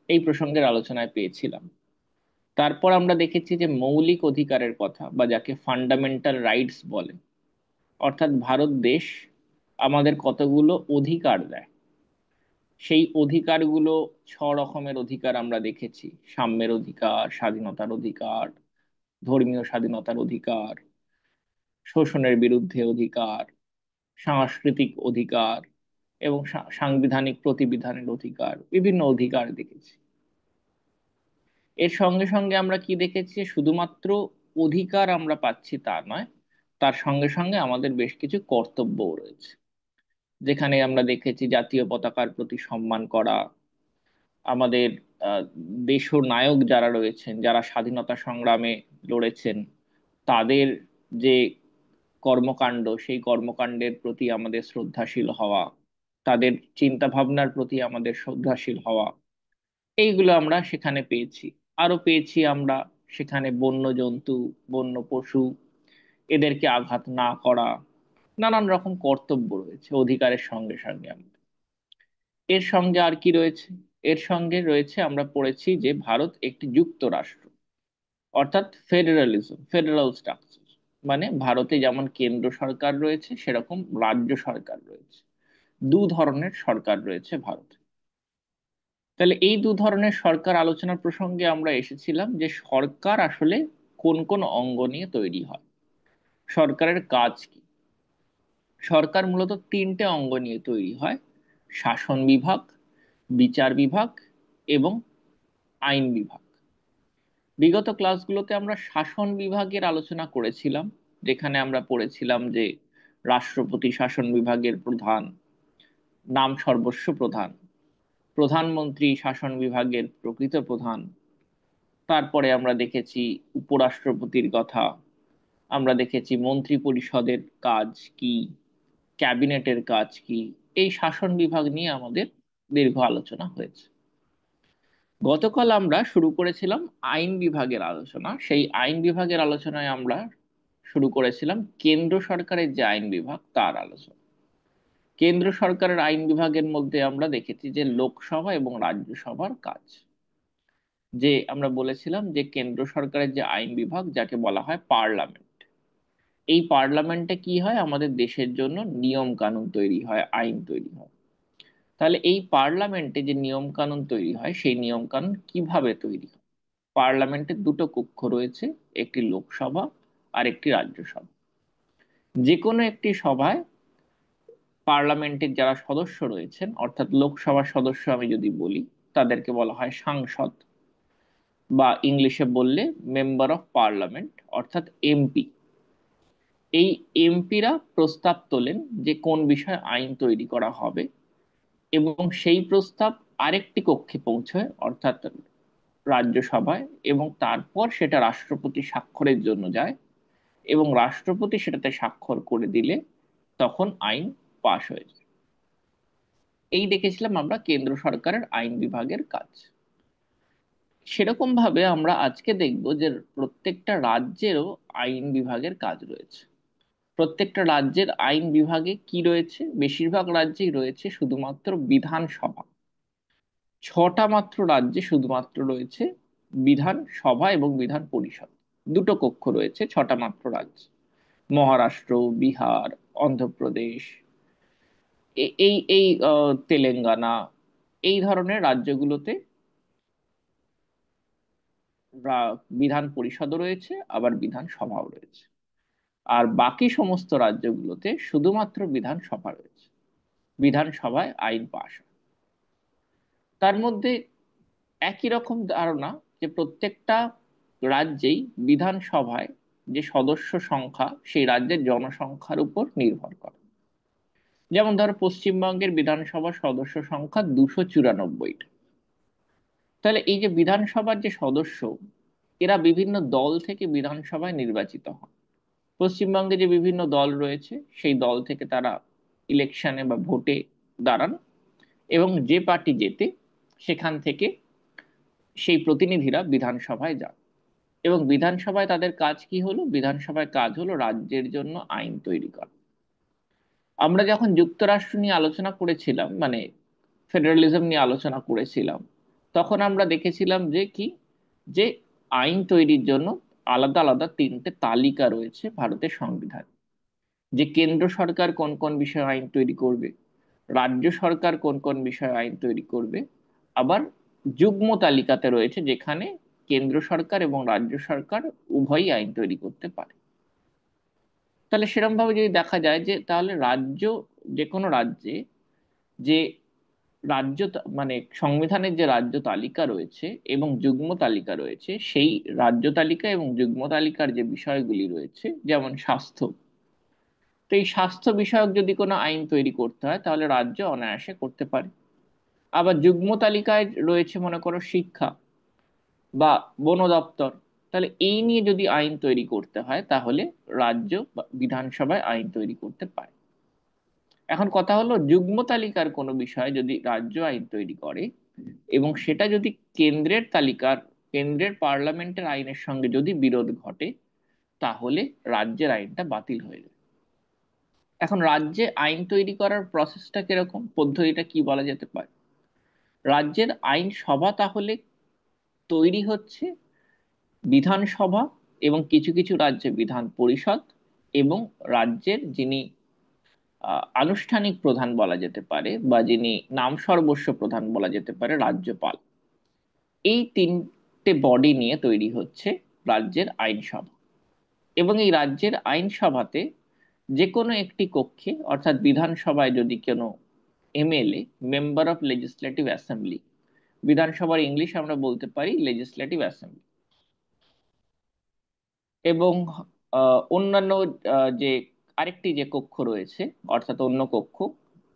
এই প্রসঙ্গের আলোচনায় পেয়েছিলাম। তারপর আমরা দেখেছি যে মৌলিক অধিকারের কথা, বা যাকে ফান্ডামেন্টাল রাইটস বলে, অর্থাৎ ভারত দেশ আমাদের কতগুলো অধিকার দেয়। সেই অধিকারগুলো রকমের অধিকার আমরা দেখেছি: সাম্যের অধিকার, স্বাধীনতার অধিকার, ধর্মীয় স্বাধীনতার অধিকার, শোষণের বিরুদ্ধে অধিকার, সাংস্কৃতিক অধিকার, এবং সাংবিধানিক প্রতিবিধানের অধিকার, বিভিন্ন অধিকার দেখেছি। এর সঙ্গে সঙ্গে আমরা কি দেখেছি? শুধুমাত্র অধিকার আমরা পাচ্ছি তা নয়, তার সঙ্গে সঙ্গে আমাদের বেশ কিছু কর্তব্যও রয়েছে। যেখানে আমরা দেখেছি জাতীয় পতাকার প্রতি সম্মান করা, আমাদের দেশনায়ক যারা রয়েছেন, যারা স্বাধীনতা সংগ্রামে লড়েছেন, তাদের যে কর্মকাণ্ড, সেই কর্মকাণ্ডের প্রতি আমাদের শ্রদ্ধাশীল হওয়া, তাদের চিন্তা ভাবনার প্রতি আমাদের শ্রদ্ধাশীল হওয়া, এইগুলো আমরা সেখানে পেয়েছি। আরো পেয়েছি আমরা সেখানে বন্য জন্তু, বন্য পশু, এদেরকে আঘাত না করা, নানান রকম কর্তব্য রয়েছে অধিকারের সঙ্গে সঙ্গে আমাদের। এর সঙ্গে আর কি রয়েছে? এর সঙ্গে রয়েছে, আমরা পড়েছি যে ভারত একটি যুক্তরাষ্ট্র, অর্থাৎ ফেডারালিজম, ফেডারাল স্ট্রাকচার। মানে ভারতে যেমন কেন্দ্র সরকার রয়েছে, সেরকম রাজ্য সরকার রয়েছে। দু ধরনের সরকার রয়েছে ভারতে। তাহলে এই দু ধরনের সরকার আলোচনার প্রসঙ্গে আমরা এসেছিলাম যে সরকার আসলে কোন কোন অঙ্গ নিয়ে তৈরি হয়, সরকারের কাজ কি। সরকার মূলত তিনটে অঙ্গ নিয়ে তৈরি হয়: শাসন বিভাগ, বিচার বিভাগ এবং আইন বিভাগ। বিগত ক্লাসগুলোতে আমরা শাসন বিভাগের আলোচনা করেছিলাম, যেখানে আমরা পড়েছিলাম যে রাষ্ট্রপতি শাসন বিভাগের প্রধান, নাম সর্বস্ব প্রধান; প্রধানমন্ত্রী শাসন বিভাগের প্রকৃত প্রধান। তারপরে আমরা দেখেছি উপরাষ্ট্রপতির কথা, আমরা দেখেছি মন্ত্রী পরিষদের কাজ কি, ক্যাবিনেটের কাজ কি। এই শাসন বিভাগ নিয়ে আমাদের দীর্ঘ আলোচনা হয়েছে। গতকাল আমরা শুরু করেছিলাম আইন বিভাগের আলোচনা। সেই আইন বিভাগের আলোচনায় আমরা শুরু করেছিলাম কেন্দ্র সরকারের যে আইন বিভাগ তার আলোচনা। কেন্দ্র সরকারের আইন বিভাগের মধ্যে আমরা দেখেছি যে লোকসভা এবং রাজ্যসভার কাজ। যে আমরা বলেছিলাম যে কেন্দ্র সরকারের যে আইন বিভাগ, যাকে বলা হয় পার্লামেন্ট, এই পার্লামেন্টে কি হয়? আমাদের দেশের জন্য নিয়ম কানুন তৈরি হয়, আইন তৈরি হয়। তাহলে এই পার্লামেন্টে যে নিয়ম কানুন তৈরি হয়, সেই নিয়ম কানুন কিভাবে তৈরি হয়? পার্লামেন্টের দুটো কক্ষ রয়েছে, একটি লোকসভা আর একটি রাজ্যসভা। যে কোনো একটি সভায় পার্লামেন্টের যারা সদস্য রয়েছেন, অর্থাৎ লোকসভার সদস্য আমি যদি বলি, তাদেরকে বলা হয় সাংসদ, বা ইংলিশে বললে মেম্বার অফ পার্লামেন্ট, অর্থাৎ এমপি। এই এমপিরা প্রস্তাব তোলেন যে কোন বিষয়ে আইন তৈরি করা হবে, এবং সেই প্রস্তাব আরেকটি কক্ষে পৌঁছয়, অর্থাৎ রাজ্যসভায়, এবং তারপর সেটা রাষ্ট্রপতি স্বাক্ষরের জন্য যায়, এবং রাষ্ট্রপতি সেটাতে স্বাক্ষর করে দিলে তখন আইন পাশ হয়ে যায়। এই দেখেছিলাম আমরা কেন্দ্র সরকারের আইন বিভাগের কাজ। সেরকম ভাবে আমরা আজকে দেখব যে প্রত্যেকটা রাজ্যেরও আইন বিভাগের কাজ রয়েছে। প্রত্যেকটা রাজ্যের আইন বিভাগে কি রয়েছে? বেশিরভাগ রাজ্যেই রয়েছে শুধুমাত্র বিধানসভা। ছটা মাত্র রাজ্যে শুধুমাত্র রয়েছে বিধানসভা এবং বিধান পরিষদ, দুটো কক্ষ রয়েছে ছটা মাত্র রাজ্য: মহারাষ্ট্র, বিহার, অন্ধ্রপ্রদেশ, এই এই তেলেঙ্গানা, এই ধরনের রাজ্যগুলোতে বিধান পরিষদও রয়েছে, আবার বিধানসভাও রয়েছে। আর বাকি সমস্ত রাজ্যগুলোতে শুধুমাত্র বিধানসভা রয়েছে, বিধানসভায় আইন পাশ হয়। তার মধ্যে একই রকম ধারণা যে প্রত্যেকটা রাজ্যেই বিধানসভায় যে সদস্য সংখ্যা, সেই রাজ্যের জনসংখ্যার উপর নির্ভর করে। যেমন ধরো পশ্চিমবঙ্গের বিধানসভার সদস্য সংখ্যা 294টা। তাহলে এই যে বিধানসভার যে সদস্য, এরা বিভিন্ন দল থেকে বিধানসভায় নির্বাচিত হন। পশ্চিমবঙ্গে যে বিভিন্ন দল রয়েছে, সেই দল থেকে তারা ইলেকশনে বা ভোটে দাঁড়ান, এবং যে পার্টি জেতে সেখান থেকে সেই প্রতিনিধিরা বিধানসভায় যান। এবং বিধানসভায় তাদের কাজ কি হলো? বিধানসভায় কাজ হলো রাজ্যের জন্য আইন তৈরি করা। আমরা যখন যুক্তরাষ্ট্র নিয়ে আলোচনা করেছিলাম, মানে ফেডারালিজম নিয়ে আলোচনা করেছিলাম, তখন আমরা দেখেছিলাম যে কি, যে আইন তৈরির জন্য আলাদা আলাদা তিনটে তালিকা রয়েছে ভারতের সংবিধান, যে কেন্দ্র সরকার কোন কোন বিষয়ে আইন তৈরি করবে, রাজ্য সরকার কোন কোন বিষয়ে আইন তৈরি করবে, আবার যুগ্ম তালিকাতে রয়েছে যেখানে কেন্দ্র সরকার এবং রাজ্য সরকার উভয়ই আইন তৈরি করতে পারে। তাহলে সেরকম ভাবে যদি দেখা যায় যে তাহলে যে কোনো রাজ্যে যে মানে সংবিধানের যে রাজ্য তালিকা রয়েছে এবং যুগ্ম তালিকা রয়েছে, সেই রাজ্য তালিকা এবং যুগ্ম তালিকার যে বিষয়গুলি রয়েছে, যেমন স্বাস্থ্য, তো এই স্বাস্থ্য বিষয়ক যদি কোনো আইন তৈরি করতে হয় তাহলে রাজ্য অনায়াসে করতে পারে। আবার যুগ্ম তালিকায় রয়েছে মনে করো শিক্ষা বা বন দপ্তর, তাহলে এই নিয়ে যদি আইন তৈরি করতে হয় তাহলে রাজ্য বা বিধানসভায় আইন তৈরি করতে পারে। এখন কথা হলো, যুগ্ম তালিকার কোনো বিষয়ে যদি রাজ্য আইন তৈরি করে এবং সেটা যদি কেন্দ্রের পার্লামেন্টের আইনের সঙ্গে যদি বিরোধ ঘটে, তাহলে রাজ্যের আইনটা বাতিল হয়ে যাবে। এখন রাজ্যে আইন তৈরি করার প্রসেসটা কিরকম, পদ্ধতিটা কি বলা যেতে পারে? রাজ্যের আইনসভা তাহলে তৈরি হচ্ছে বিধানসভা এবং কিছু কিছু রাজ্যে বিধান পরিষদ এবং রাজ্যের যিনি আনুষ্ঠানিক প্রধান বলা যেতে পারে বা যিনি নাম সর্বস্ব প্রধান বলা যেতে পারে, রাজ্যপাল, এই তিনটে বডি নিয়ে তৈরি হচ্ছে রাজ্যের আইনসভা। এবং এই রাজ্যের আইনসভাতে যে কোনো একটি কক্ষে, অর্থাৎ বিধানসভায় যদি কোনো MLA, member of legislative assembly, বিধানসভার ইংলিশ আমরা বলতে পারি লেজিসলেটিভ অ্যাসেম্বলি, এবং অন্যান্য যে আরেকটি যে কক্ষ রয়েছে, অর্থাৎ অন্য কক্ষ,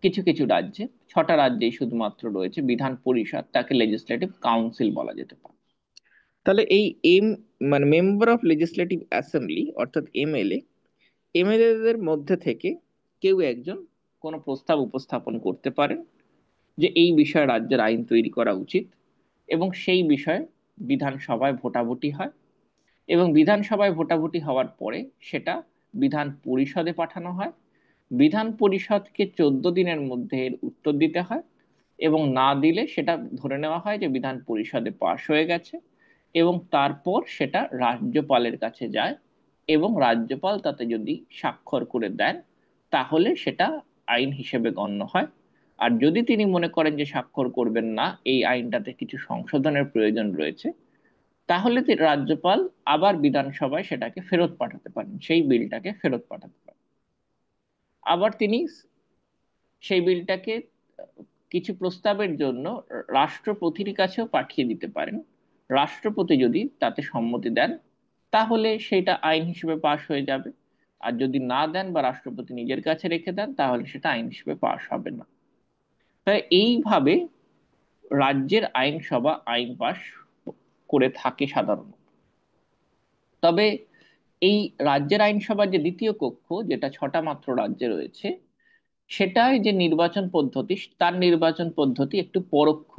কিছু কিছু রাজ্যে, 6টা রাজ্যেই শুধুমাত্র রয়েছে বিধান পরিষদ, তাকে লেজিসলেটিভ কাউন্সিল বলা যেতে পারে। তাহলে এই এম মানে মেম্বার অফ লেজিসলেটিভ অ্যাসেম্বলি অর্থাৎ এমএলএ, এমএলএদের মধ্যে থেকে কেউ একজন কোনো প্রস্তাব উপস্থাপন করতে পারেন যে এই বিষয়ে রাজ্যের আইন তৈরি করা উচিত, এবং সেই বিষয়ে বিধানসভায় ভোটাভুটি হয়, এবং বিধানসভায় ভোটাভুটি হওয়ার পরে সেটা বিধান পরিষদে পাঠানো হয়। বিধান পরিষদকে 14 দিনের মধ্যে এর উত্তর দিতে হয়, এবং না দিলে সেটা ধরে নেওয়া হয় যে বিধান পরিষদে পাশ হয়ে গেছে, এবং তারপর সেটা রাজ্যপালের কাছে যায়, এবং রাজ্যপাল তাতে যদি স্বাক্ষর করে দেন তাহলে সেটা আইন হিসেবে গণ্য হয়। আর যদি তিনি মনে করেন যে স্বাক্ষর করবেন না, এই আইনটাতে কিছু সংশোধনের প্রয়োজন রয়েছে, তাহলে রাজ্যপাল আবার বিধানসভায় সেটাকে ফেরত পাঠাতে পারেন, সেই বিলটাকে ফেরত পাঠাতে পারেন। আবার তিনি সেই বিলটাকে কিছু প্রস্তাবের জন্য রাষ্ট্রপতির কাছেও পাঠিয়ে দিতে পারেন। রাষ্ট্রপতি যদি তাতে সম্মতি দেন তাহলে সেটা আইন হিসেবে পাশ হয়ে যাবে, আর যদি না দেন বা রাষ্ট্রপতি নিজের কাছে রেখে দেন তাহলে সেটা আইন হিসেবে পাশ হবে না। তাই এইভাবে রাজ্যের আইনসভা আইন পাশ করে থাকে সাধারণত। তবে এই রাজ্যের আইনসভার যে দ্বিতীয় কক্ষ, যেটা 6টা মাত্র রাজ্যে রয়েছে, সেটাই যে নির্বাচন পদ্ধতি, তার নির্বাচন পদ্ধতি একটু পরোক্ষ,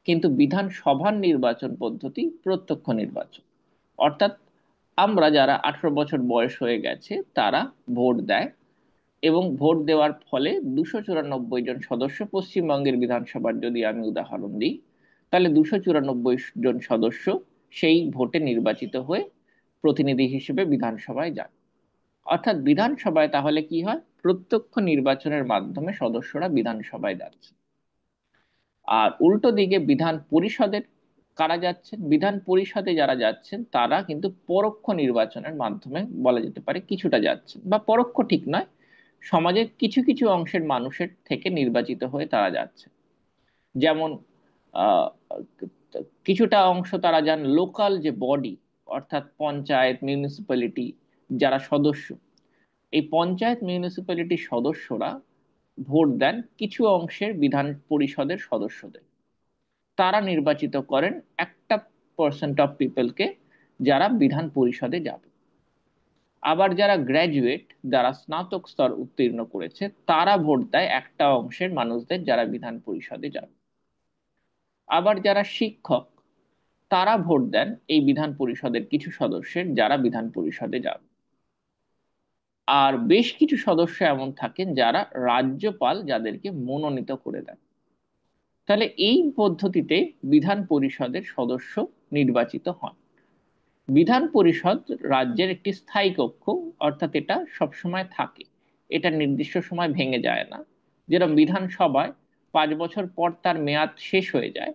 কিন্তু বিধানসভার নির্বাচন পদ্ধতি প্রত্যক্ষ নির্বাচন। অর্থাৎ আমরা যারা 18 বছর বয়স হয়ে গেছে তারা ভোট দেয়, এবং ভোট দেওয়ার ফলে 294 জন সদস্য, পশ্চিমবঙ্গের বিধানসভার যদি আমি উদাহরণ দিই, তাহলে 294 জন সদস্য সেই ভোটে নির্বাচিত হয়ে প্রতিনিধি হিসেবে বিধানসভায় যান। অর্থাৎ বিধানসভায় তাহলে কি হয়, প্রত্যক্ষ নির্বাচনের মাধ্যমে সদস্যরা বিধানসভায় যাচ্ছে। আর উল্টো দিকে বিধান পরিষদের কারা যাচ্ছেন, বিধান পরিষদে যারা যাচ্ছেন তারা কিন্তু পরোক্ষ নির্বাচনের মাধ্যমে বলা যেতে পারে কিছুটা যাচ্ছেন, বা পরোক্ষ ঠিক নয়, সমাজের কিছু কিছু অংশের মানুষের থেকে নির্বাচিত হয়ে তারা যাচ্ছে। যেমন আহ কিছুটা অংশ তারা যান লোকাল যে বডি, অর্থাৎ পঞ্চায়েত, মিউনিসিপ্যালিটি, যারা সদস্য, এই পঞ্চায়েত মিউনিসিপ্যালিটির সদস্যরা ভোট দেন কিছু অংশের বিধান পরিষদের সদস্যদের। তারা নির্বাচিত করেন একটা পার্সেন্ট অফ পিপলকে যারা বিধান পরিষদে যাবে। আবার যারা গ্র্যাজুয়েট, যারা স্নাতক স্তর উত্তীর্ণ করেছে, তারা ভোট দেয় একটা অংশের মানুষদের যারা বিধান পরিষদে যাবে। আবার যারা শিক্ষক, তারা ভোট দেন এই বিধান পরিষদের কিছু সদস্যের যারা বিধান পরিষদে যাবে। আর বেশ কিছু সদস্য এমন থাকেন যারা রাজ্যপাল যাদেরকে মনোনীত করে দেন। তাহলে এই পদ্ধতিতে বিধান পরিষদের সদস্য নির্বাচিত হন। বিধান পরিষদ রাজ্যের একটি স্থায়ী কক্ষ, অর্থাৎ এটা সবসময় থাকে, এটা নির্দিষ্ট সময় ভেঙে যায় না। যেরকম বিধানসভায় 5 বছর পর তার মেয়াদ শেষ হয়ে যায়,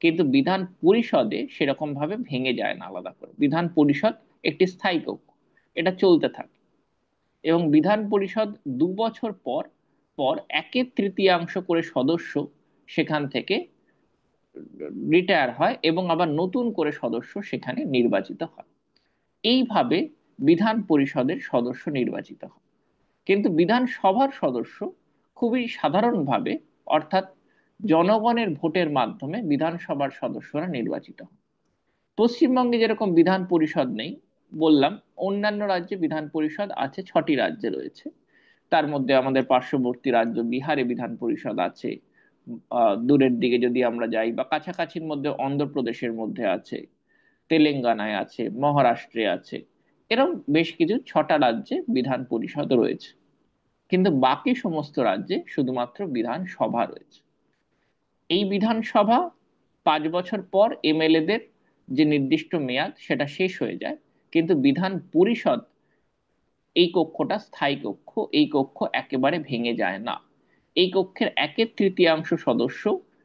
কিন্তু বিধান পরিষদে সেরকম ভাবে ভেঙে যায় না আলাদা করে। বিধান পরিষদ একটি স্থায়ী কক্ষ, এটা চলতে থাকে। এবং বিধান পরিষদ 2 বছর পর পর 1/3 করে সদস্য সেখান থেকে রিটায়ার হয় এবং আবার নতুন করে সদস্য সেখানে নির্বাচিত হয়। এইভাবে বিধান পরিষদের সদস্য নির্বাচিত হয়। কিন্তু বিধানসভার সদস্য খুবই সাধারণভাবে, অর্থাৎ জনগণের ভোটের মাধ্যমে বিধানসভার সদস্যরা নির্বাচিত হয়। পশ্চিমবঙ্গে যেরকম বিধান পরিষদ নেই, বললাম, অন্যান্য রাজ্যে বিধান পরিষদ আছে, 6টি রাজ্যে রয়েছে। তার মধ্যে আমাদের পার্শ্ববর্তী রাজ্য বিহারে বিধান পরিষদ আছে। দূরের দিকে যদি আমরা যাই বা কাছাকাছির মধ্যে অন্ধ্রপ্রদেশের মধ্যে আছে, তেলেঙ্গানায় আছে, মহারাষ্ট্রে আছে। এরকম বেশ কিছু 6টা রাজ্যে বিধান পরিষদ রয়েছে। কিন্তু বাকি সমস্ত রাজ্যে শুধুমাত্র বিধানসভা রয়েছে। এই বিধানসভা 5 বছর পর এমএলএদের যে নির্দিষ্ট মেয়াদ সেটা শেষ হয়ে যায়, কিন্তু বিধান পরিষদ, এই কক্ষটা স্থায়ী কক্ষ, এই কক্ষ একেবারে ভেঙে যায় না। এই কক্ষের 1/3 সদস্য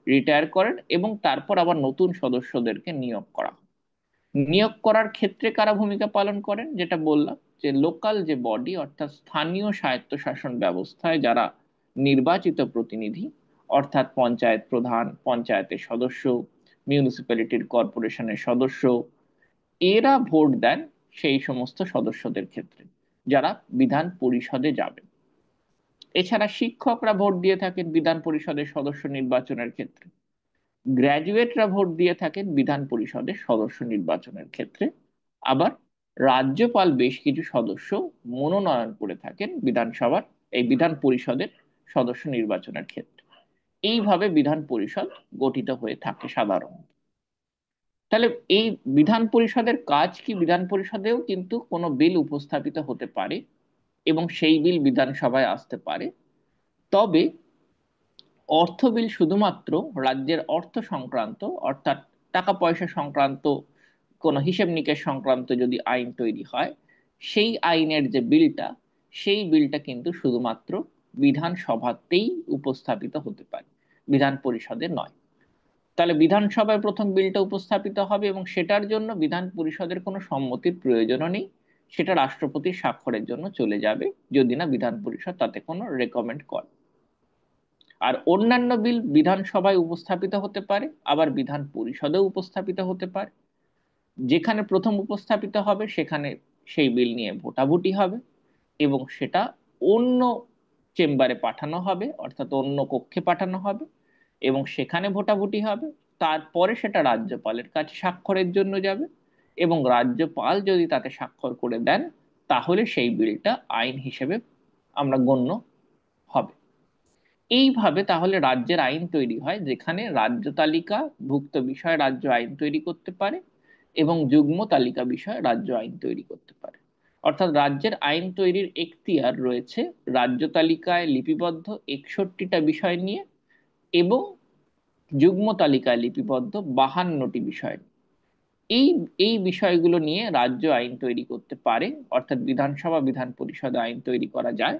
রিটায়ার করেন এবং তারপর আবার নতুন সদস্যদেরকে নিয়োগ করা হয়। নিয়োগ করার ক্ষেত্রে কারা ভূমিকা পালন করেন, যেটা বললাম, যে লোকাল যে বডি, অর্থাৎ স্থানীয় স্বায়ত্তশাসন ব্যবস্থায় যারা নির্বাচিত প্রতিনিধি, অর্থাৎ পঞ্চায়েত প্রধান, পঞ্চায়েতের সদস্য, মিউনিসিপ্যালিটির কর্পোরেশনের সদস্য, এরা ভোট দেন সেই সমস্ত সদস্যদের ক্ষেত্রে যারা বিধান পরিষদে যাবেন। এছাড়া শিক্ষকরা ভোট দিয়ে থাকেন বিধান পরিষদের সদস্য নির্বাচনের ক্ষেত্রে। গ্র্যাজুয়েটরা ভোট দিয়ে থাকেন বিধান পরিষদের সদস্য নির্বাচনের ক্ষেত্রে। আবার রাজ্যপাল বেশ কিছু সদস্য মনোনয়ন করে থাকেন বিধানসভার, এই বিধান পরিষদের সদস্য নির্বাচনের ক্ষেত্রে। এইভাবে বিধান পরিষদ গঠিত হয়ে থাকে সাধারণত। তাহলে এই বিধান পরিষদের কাজ কি? বিধান পরিষদেও কিন্তু কোনো বিল উপস্থাপিত হতে পারে এবং সেই বিল বিধানসভায় আসতে পারে। তবে অর্থ বিল শুধুমাত্র রাজ্যের অর্থ সংক্রান্ত, অর্থাৎ টাকা পয়সা সংক্রান্ত, কোনো হিসেব নিকেশ সংক্রান্ত যদি আইন তৈরি হয়, সেই আইনের যে বিলটা, সেই বিলটা কিন্তু শুধুমাত্র বিধানসভাতেই উপস্থাপিত হতে পারে, বিধান পরিষদে নয়। তাহলে বিধানসভায় প্রথম বিলটা উপস্থাপিত হবে এবং সেটার জন্য বিধান পরিষদের কোনো সম্মতির প্রয়োজনও নেই, সেটা রাষ্ট্রপতির স্বাক্ষরের জন্য চলে যাবে, যদি না বিধান পরিষদ তাতে কোনো রেকমেন্ড করে। আর অন্যান্য বিল বিধানসভায় উপস্থাপিত হতে পারে, আবার বিধান পরিষদেও উপস্থাপিত হতে পারে। যেখানে প্রথম উপস্থাপিত হবে সেখানে সেই বিল নিয়ে ভোটাভুটি হবে এবং সেটা অন্য চেম্বারে পাঠানো হবে, অর্থাৎ অন্য কক্ষে পাঠানো হবে এবং সেখানে ভোটাভুটি হবে। তারপরে সেটা রাজ্যপালের কাছে স্বাক্ষরের জন্য যাবে এবং রাজ্যপাল যদি তাতে স্বাক্ষর করে দেন, তাহলে সেই বিলটা আইন হিসেবে আমরা গণ্য হবে। এইভাবে তাহলে রাজ্যের আইন তৈরি হয়, যেখানে রাজ্য তালিকা ভুক্ত বিষয়ে রাজ্য আইন তৈরি করতে পারে এবং যুগ্ম তালিকা বিষয়ে রাজ্য আইন তৈরি করতে পারে। অর্থাৎ রাজ্যের আইন তৈরির এখতিয়ার রয়েছে রাজ্য তালিকায় লিপিবদ্ধ 61টা বিষয় নিয়ে এবং যুগ্ম তালিকায় লিপিবদ্ধ 52টি বিষয় নিয়ে। এই এই বিষয়গুলো নিয়ে রাজ্য আইন তৈরি করতে পারে, অর্থাৎ বিধানসভা বিধান পরিষদ আইন তৈরি করা যায়।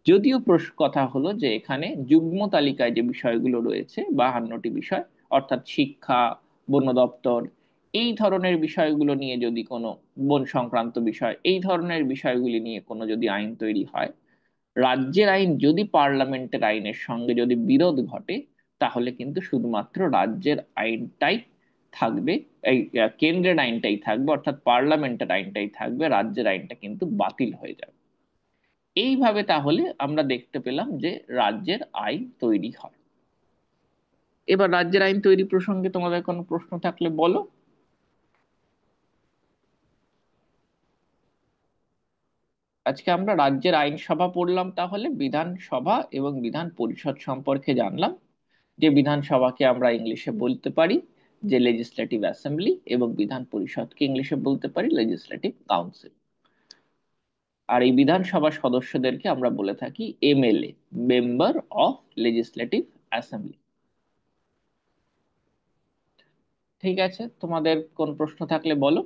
যদিও কথা হলো যে এখানে যুগ্ম তালিকায় যে বিষয়গুলো রয়েছে 52টি বিষয়, অর্থাৎ শিক্ষা, বন দপ্তর, এই ধরনের বিষয়গুলো নিয়ে যদি কোনো, বন সংক্রান্ত বিষয়, এই ধরনের বিষয়গুলি নিয়ে কোনো যদি আইন তৈরি হয়, রাজ্যের আইন যদি পার্লামেন্টের আইনের সঙ্গে যদি বিরোধ ঘটে, তাহলে কিন্তু শুধুমাত্র রাজ্যের আইনটাই থাকবে, এই কেন্দ্রের আইনটাই থাকবে, অর্থাৎ পার্লামেন্টের আইনটাই থাকবে, রাজ্যের আইনটা কিন্তু বাতিল হয়ে যাবে। এইভাবে তাহলে আমরা দেখতে পেলাম যে রাজ্যের আইন তৈরি হয়। এবার রাজ্যের আইন তৈরি প্রসঙ্গে তোমাদের কোনো প্রশ্ন থাকলে বলো। আজকে আমরা রাজ্যের আইনসভা পড়লাম, তাহলে বিধানসভা এবং বিধান পরিষদ সম্পর্কে জানলাম। যে বিধানসভাকে আমরা ইংলিশে বলতে পারি যে লেজিসলেটিভ অ্যাসেম্বলি, এবং বিধান পরিষদকে ইংলিশে বলতে পারি লেজিসলেটিভ কাউন্সিল। আর এই বিধানসভার সদস্যদেরকে আমরা বলে থাকি MLA, member of legislative assembly. ঠিক আছে, তোমাদের কোন প্রশ্ন থাকলে বলো।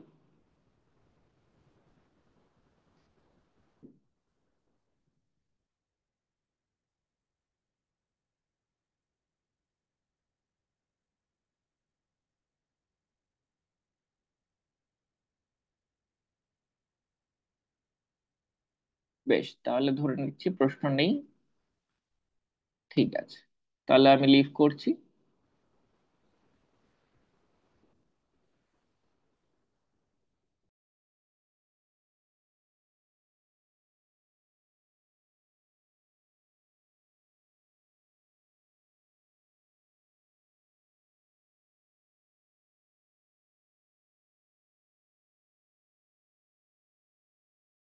বেশ, তাহলে ধরে নিচ্ছি প্রশ্ন নেই। ঠিক আছে, তাহলে আমি লিভ করছি।